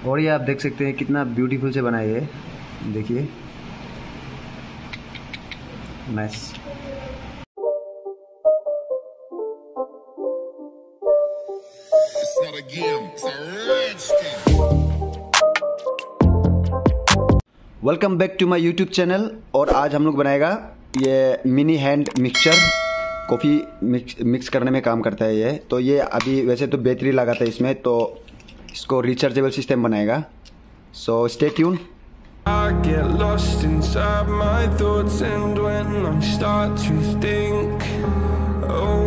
और ये आप देख सकते हैं कितना ब्यूटीफुल से बनाया है, देखिए nice. Welcome back to my YouTube channel. और आज हम लोग बनाएगा ये mini hand mixture, coffee mix करने में काम करता है ये। तो ये अभी वैसे तो बैटरी लगाता है इसमें, तो इसको रिचार्जेबल सिस्टम बनाएगा। So stay tune. I get lost inside my thoughts, and when I start to think, oh,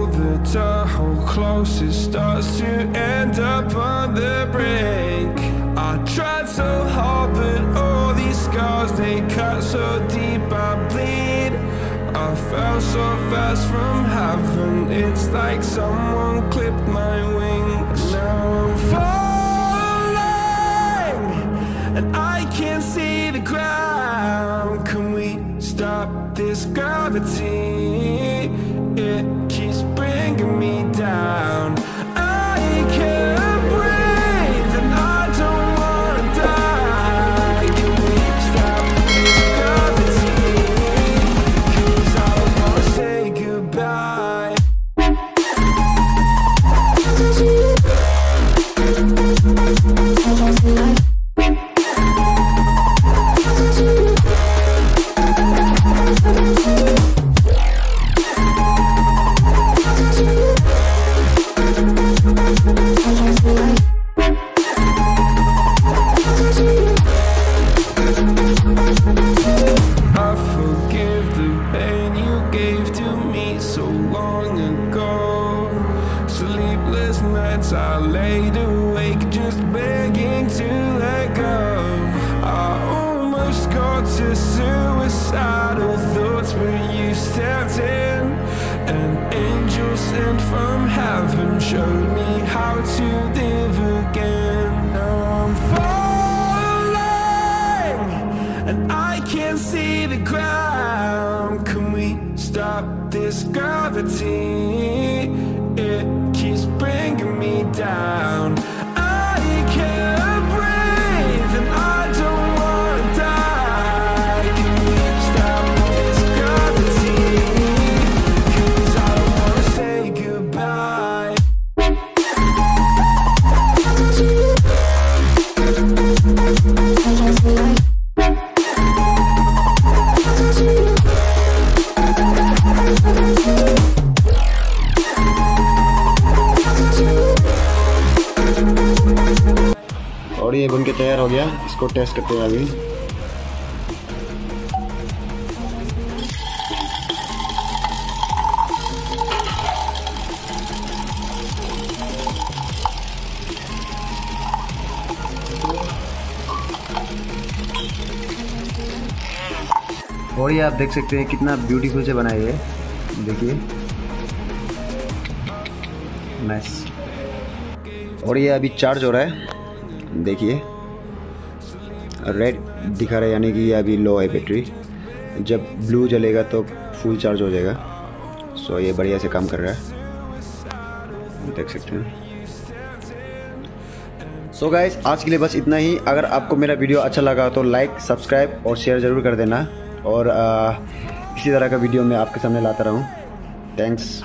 the whole closest starts to end up on the brink. I tried so hard, but all these scars, they cut so deep, I bleed. I fell so fast from heaven, it's like someone clipped my wings. Now I'm falling, and I can't see the ground. Can we stop this gravity? It keeps bringing me down. I can't breathe, and I don't wanna die. Can we stop this gravity? 'Cause I don't wanna say goodbye. I laid awake just begging to let go. I almost got to suicidal thoughts, but you stepped in. An angel sent from heaven showed me how to live again. Now I'm falling, and I can't see the ground. Can we stop this gravity? It keeps bringing me down. I can't breathe, and I don't wanna die. Can we stop this gravity? 'Cause I don't wanna say goodbye. और ये बन के तैयार हो गया। इसको test करते हैं अभी। और ये आप देख सकते हैं कितना ब्यूटीफुल से बनाया है, देखिए नाइस। और ये अभी चार्ज हो रहा है, देखिए रेड दिखा रहा है, यानी कि ये अभी लो है बैटरी। जब ब्लू जलेगा तो फुल चार्ज हो जाएगा। सो ये बढ़िया से काम कर रहा है, देख सकते हैं। सो गाइस, आज के लिए बस इतना ही। अगर आपको मेरा वीडियो अच्छा लगा तो लाइक, सब्सक्राइब और शेयर ज़रूर कर देना। और इसी तरह का वीडियो मैं आपके सामने लाता रहूँ। थैंक्स।